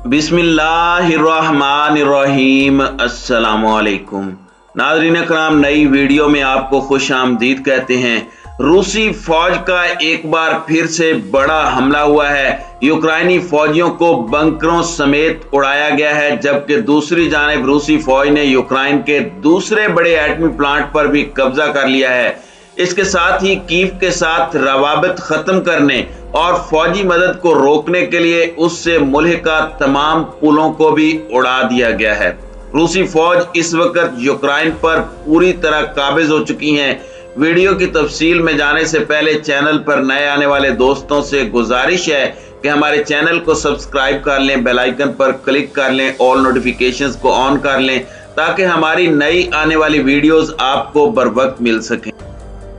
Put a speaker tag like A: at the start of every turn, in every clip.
A: बिस्मिल्लाहिर्रहमानिर्रहीम। अस्सलामुअलैकुम नाज़रीन कराम, नई वीडियो में आपको खुश आमदीद कहते हैं। रूसी फौज का एक बार फिर से बड़ा हमला हुआ है। यूक्राइनी फौजियों को बंकरों समेत उड़ाया गया है, जबकि दूसरी जानिब रूसी फौज ने यूक्राइन के दूसरे बड़े एटमी प्लांट पर भी कब्जा कर लिया है। इसके साथ ही कीव के साथ रवाबित खत्म करने और फौजी मदद को रोकने के लिए उससे मुल्हिका तमाम पुलों को भी उड़ा दिया गया है। रूसी फौज इस वक्त यूक्राइन पर पूरी तरह काबिज हो चुकी है। वीडियो की तफसील में जाने से पहले चैनल पर नए आने वाले दोस्तों से गुजारिश है कि हमारे चैनल को सब्सक्राइब कर लें, बेल आइकन पर क्लिक कर लें, ऑल नोटिफिकेशंस को ऑन कर लें ताकि हमारी नई आने वाली वीडियोस आपको बर वक्त मिल सकें।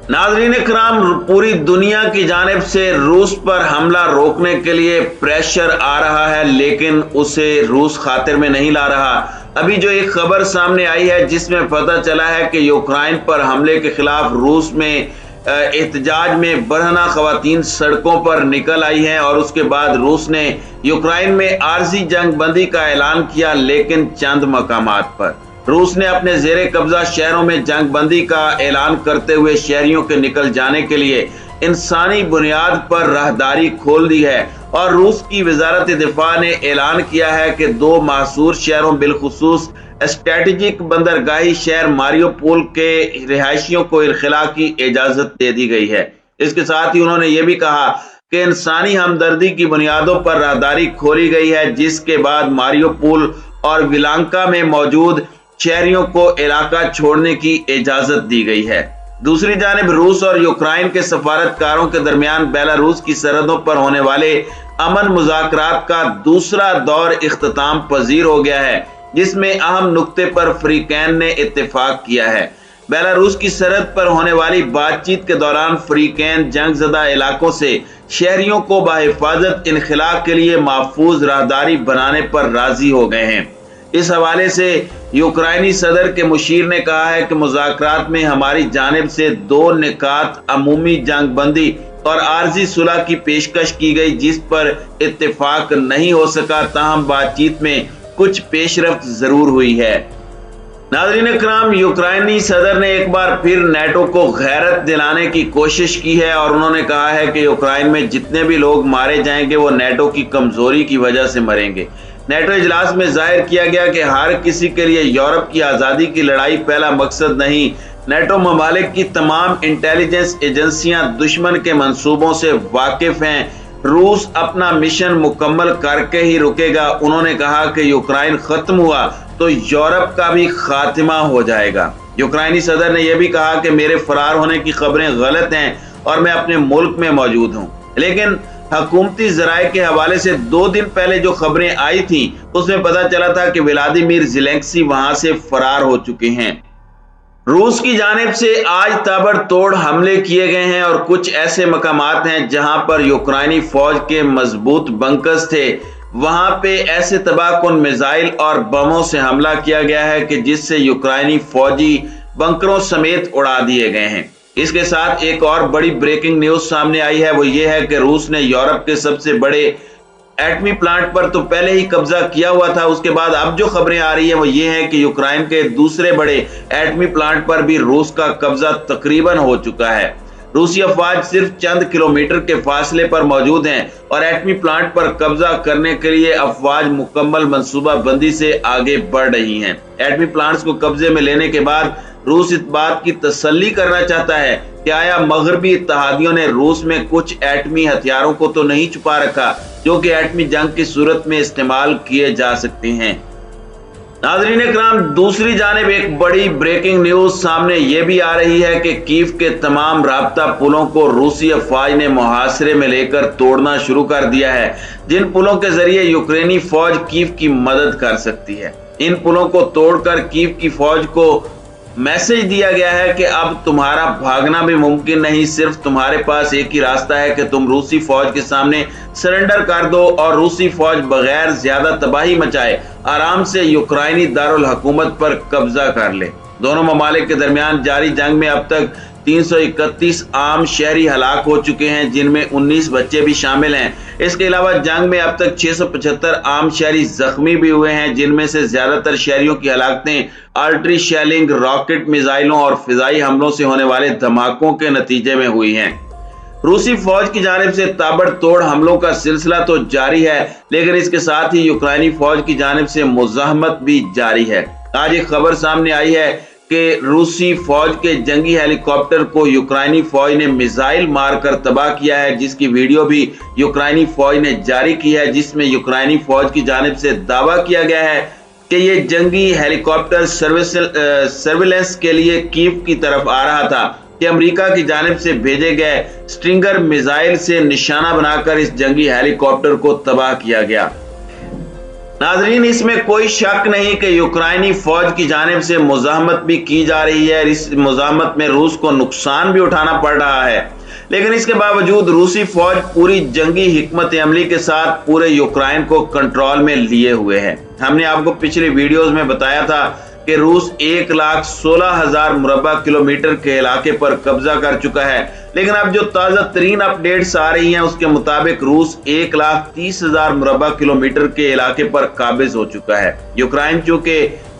A: नाज़रीन कराम, पूरी दुनिया की जानिब से रूस पर हमला रोकने के लिए प्रेशर आ रहा है, लेकिन उसे रूस खातिर में नहीं ला रहा। अभी जो एक खबर सामने आई है जिसमें पता चला है कि यूक्राइन पर हमले के खिलाफ रूस में एहतजाज में बरहना खवातीन सड़कों पर निकल आई हैं और उसके बाद रूस ने यूक्राइन में आर्जी जंग बंदी का ऐलान किया, लेकिन चंद मकामात पर। रूस ने अपने जेरे कब्जा शहरों में जंग बंदी का ऐलान करते हुए शहरियों के निकल जाने के लिए इंसानी बुनियाद पर राहदारी खोल दी है और रूस की वजारत दिफा ने ऐलान किया है कि दो मासूर शहरों बिलखुसूस स्ट्रेटेजिक बंदरगाही शहर मारियोपोल के रिहायशियों को इनखला की इजाजत दे दी गई है। इसके साथ ही उन्होंने ये भी कहा कि इंसानी हमदर्दी की बुनियादों पर राहदारी खोली गई है, जिसके बाद मारियोपोल और विलांका में मौजूद शहरियों को इलाका छोड़ने की इजाजत दी गई है। दूसरी जानिब रूस और यूक्राइन के सफारतकारों के दरमियान बेलारूस की सरहदों पर होने वाले अमन मुज़ाकरात का दूसरा दौर इख्तिताम पजीर हो गया है, जिसमें अहम नुक्ते पर फरीकैन ने इत्तेफाक किया है। बेलारूस की सरहद पर होने वाली बातचीत के दौरान फरीकैन जंगजदा इलाकों से शहरियों को बाहिफाजत इनखला के लिए महफूज राहदारी बनाने पर राजी हो गए हैं। इस हवाले से यूक्राइनी सदर के मुशीर ने कहा है कि मुज़ाकरात में हमारी जानिब से दो निकात अमूमी जंग बंदी और आर्जी सुलह की पेशकश की गई, जिस पर इत्तेफाक नहीं हो सका, ताहम बातचीत में कुछ पेशरफ्त जरूर हुई है। नाज़रीन कराम, यूक्राइनी सदर ने एक बार फिर नेटो को गैरत दिलाने की कोशिश की है और उन्होंने कहा है कि यूक्राइन में जितने भी लोग मारे जाएंगे वो नेटो की कमजोरी की वजह से मरेंगे। नेटो इजलास में जाहिर किया गया कि हर किसी के लिए यूरोप की आज़ादी की लड़ाई पहला मकसद नहीं। नेटो ममालिक की तमाम इंटेलिजेंस एजेंसियां दुश्मन के मंसूबों से वाकिफ हैं। रूस अपना मिशन मुकम्मल करके ही रुकेगा। उन्होंने कहा कि यूक्राइन खत्म हुआ तो यूरोप का भी खात्मा हो जाएगा। यूक्राइनी सदर ने यह भी कहा कि मेरे फरार होने की खबरें गलत हैं और मैं अपने मुल्क में मौजूद हूँ, लेकिन हुकूमती जराये के हवाले से 2 दिन पहले जो खबरें आई थी उसमें पता चला था कि व्लादिमीर ज़ेलेंस्की वहां से फरार हो चुके हैं। रूस की जानिब से आज ताबड़तोड़ हमले किए गए हैं और कुछ ऐसे मकामात हैं जहां पर यूक्राइनी फौज के मजबूत बंकर्स थे, वहां पे ऐसे तबाहकुन मिसाइल और बमों से हमला किया गया है कि जिससे यूक्राइनी फौजी बंकरों समेत उड़ा दिए गए हैं। इसके साथ एक और बड़ी ब्रेकिंग न्यूज सामने आई है, वो ये है कि रूस ने यूरोप के सबसे बड़े एटमी प्लांट पर तो पहले ही कब्जा किया हुआ था। उसके बाद अब जो खबरें आ रही है वो ये है कि यूक्राइन के दूसरे बड़े एटमी प्लांट पर भी रूस का कब्जा तकरीबन हो चुका है। रूसी अफवाज सिर्फ चंद किलोमीटर के फासले पर मौजूद हैं और एटमी प्लांट पर कब्जा करने के लिए अफवाज मुकम्मल मंसूबा बंदी से आगे बढ़ रही हैं। एटमी प्लांट्स को कब्जे में लेने के बाद रूस इस बात की तसल्ली करना चाहता है कि आया मगरबी इत्तेहादियों ने रूस में कुछ एटमी हथियारों को तो नहीं छुपा रखा जो कि एटमी जंग की सूरत में इस्तेमाल किए जा सकते हैं। नाज़रीन इकराम, दूसरी जानिब एक बड़ी ब्रेकिंग न्यूज सामने ये भी आ रही है कि कीव के तमाम राब्ता पुलों को रूसी अफवाज ने मुहासरे में लेकर तोड़ना शुरू कर दिया है, जिन पुलों के जरिए यूक्रेनी फौज कीव की मदद कर सकती है। इन पुलों को तोड़कर कीव की फौज को मैसेज दिया गया है कि अब तुम्हारा भागना भी मुमकिन नहीं, सिर्फ तुम्हारे पास एक ही रास्ता है कि तुम रूसी फौज के सामने सरेंडर कर दो और रूसी फौज बगैर ज्यादा तबाही मचाए आराम से यूक्राइनी दारुल हुकूमत पर कब्जा कर ले। दोनों ममालिक के दरमियान जारी जंग में अब तक 331 आम शहरी हलाक हो चुके हैं, जिनमें 19 बच्चे भी शामिल हैं। इसके अलावा जंग में अब तक 675 आम शहरी जख्मी भी हुए हैं, जिनमें से ज्यादातर शहरियों की हलाकतें आर्टरी शेलिंग, रॉकेट मिसाइलों और फिजाई हमलों से होने वाले धमाकों के नतीजे में हुई हैं। रूसी फौज की जानिब से ताबड़तोड़ हमलों का सिलसिला तो जारी है, लेकिन इसके साथ ही यूक्राइनी फौज की जानिब से मुज़ाहमत भी जारी है। आज एक खबर सामने आई है कि रूसी फौज के जंगी हेलीकॉप्टर को यूक्राइनी फौज ने मिसाइल मारकर तबाह किया है, जिसकी वीडियो भी यूक्राइनी फौज ने जारी की है, जिसमें यूक्राइनी फौज की जानिब से दावा किया गया है कि ये जंगी हेलीकॉप्टर सर्विलेंस के लिए कीव की तरफ आ रहा था कि अमेरिका की जानिब से भेजे गए स्ट्रिंगर मिसाइल से निशाना बनाकर इस जंगी हेलीकॉप्टर को तबाह किया गया। नाजरीन, इसमें कोई शक नहीं कि यूक्राइनी फौज की जानिब से मुज़ाहमत भी की जा रही है। इस मुज़ाहमत में रूस को नुकसान भी उठाना पड़ रहा है, लेकिन इसके बावजूद रूसी फौज पूरी जंगी हिकमत अमली के साथ पूरे यूक्राइन को कंट्रोल में लिए हुए है। हमने आपको पिछली वीडियोस में बताया था कि रूस 1,16,000 मुरब्बा किलोमीटर के इलाके पर कब्जा कर चुका है, लेकिन अब जो ताज़ा तरीन अपडेट्स आ रही हैं उसके मुताबिक रूस 1,30,000 मुरब्बा किलोमीटर के इलाके पर काबिज हो चुका है। यूक्राइन चूंकि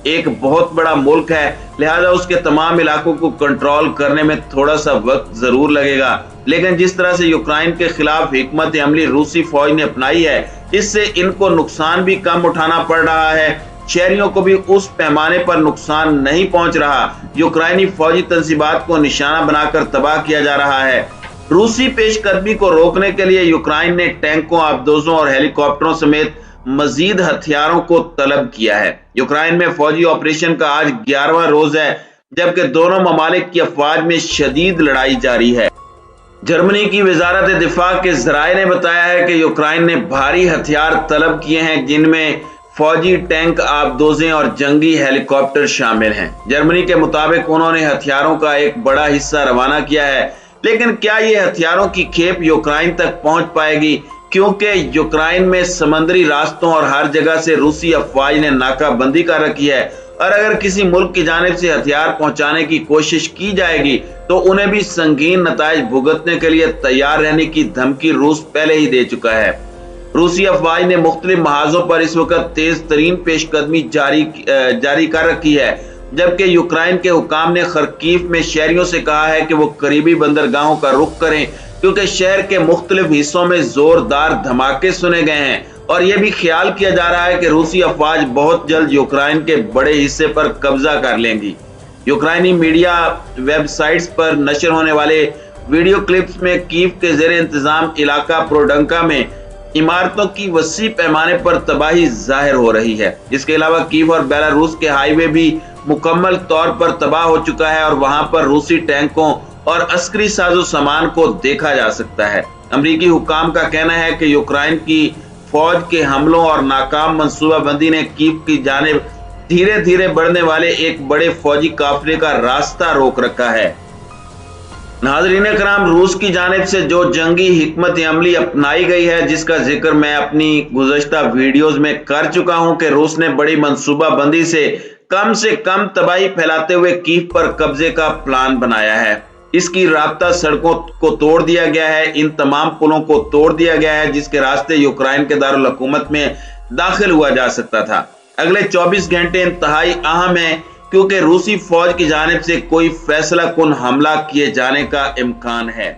A: एक बहुत बड़ा मुल्क है, लिहाजा उसके तमाम इलाकों को कंट्रोल करने में थोड़ा सा वक्त जरूर लगेगा, लेकिन जिस तरह से यूक्राइन के खिलाफ हिकमत अमली रूसी फौज ने अपनाई है, इससे इनको नुकसान भी कम उठाना पड़ रहा है, शहरियों को भी उस पैमाने पर नुकसान नहीं पहुंच रहा। यूक्राइनी फौजी तंसीबात को निशाना बनाकर तबाह किया जा रहा है। रूसी पेशकदमी को रोकने के लिए यूक्राइन ने टैंकों, आबदोजों और हेलीकॉप्टरों समेत मजीद हथियारों को तलब किया है। यूक्राइन में फौजी ऑपरेशन का आज 11वां रोज है, जबकि दोनों ममालिक की अफवाज में शदीद लड़ाई जारी है। जर्मनी की वजारत दिफा के जराए ने बताया है कि यूक्राइन ने भारी हथियार तलब किए हैं, जिनमें फौजी टैंक, आबदोजें और जंगी हेलीकॉप्टर शामिल हैं। जर्मनी के मुताबिक उन्होंने हथियारों का एक बड़ा हिस्सा रवाना किया है, लेकिन क्या ये हथियारों की खेप यूक्राइन तक पहुंच पाएगी, क्योंकि यूक्राइन में समंदरी रास्तों और हर जगह से रूसी अफवाज ने नाकाबंदी कर रखी है, और अगर किसी मुल्क की जानिब से हथियार पहुंचाने की कोशिश की जाएगी तो उन्हें भी संगीन नताइज भुगतने के लिए तैयार रहने की धमकी रूस पहले ही दे चुका है। रूसी अफवाज ने मुख्तलिफ महाजों पर इस वक्त तेज तरीन पेशकदमी जारी कर रखी है, जबकि यूक्राइन के हुकाम ने खरकीव में शहरियों से कहा है कि वो करीबी बंदरगाहों का रुख करें, क्योंकि शहर के मुख्तलिफ हिस्सों में जोरदार धमाके सुने गए हैं, और यह भी ख्याल किया जा रहा है कि रूसी अफवाज बहुत जल्द यूक्राइन के बड़े हिस्से पर कब्जा कर लेंगी। यूक्राइनी मीडिया वेबसाइट्स पर नशर होने वाले वीडियो क्लिप्स में कीव के जेर इंतजाम इलाका प्रोडंका में इमारतों की वसी पैमाने पर तबाही जाहिर हो रही है। इसके अलावा कीव और बेलारूस के हाईवे भी मुकम्मल तौर पर तबाह हो चुका है, और वहां पर रूसी टैंकों और अस्करी साजो सामान को देखा जा सकता है। अमरीकी हुकाम का कहना है कि यूक्राइन की फौज के हमलों और नाकाम मंसूबाबंदी ने कीव की जानिब धीरे धीरे बढ़ने वाले एक बड़े फौजी काफिले का रास्ता रोक रखा है। नाज़रीन कराम, रूस की जानिब से जो जंगी हिकमत अमली अपनाई गई है, जिसका जिक्र मैं अपनी गुज़श्ता वीडियोस में कर चुका हूं कि रूस ने बड़ी मंसूबाबंदी से कम तबाही फैलाते हुए कीव पर कब्जे का प्लान बनाया है। इसकी राब्ता सड़कों को तोड़ दिया गया है, इन तमाम पुलों को तोड़ दिया गया है, जिसके रास्ते यूक्राइन के दारुल हुकूमत में दाखिल हुआ जा सकता था। अगले 24 घंटे इंतहाई अहम है, क्योंकि रूसी फौज की जानिब से कोई फैसला कुन हमला किए जाने का इम्कान है।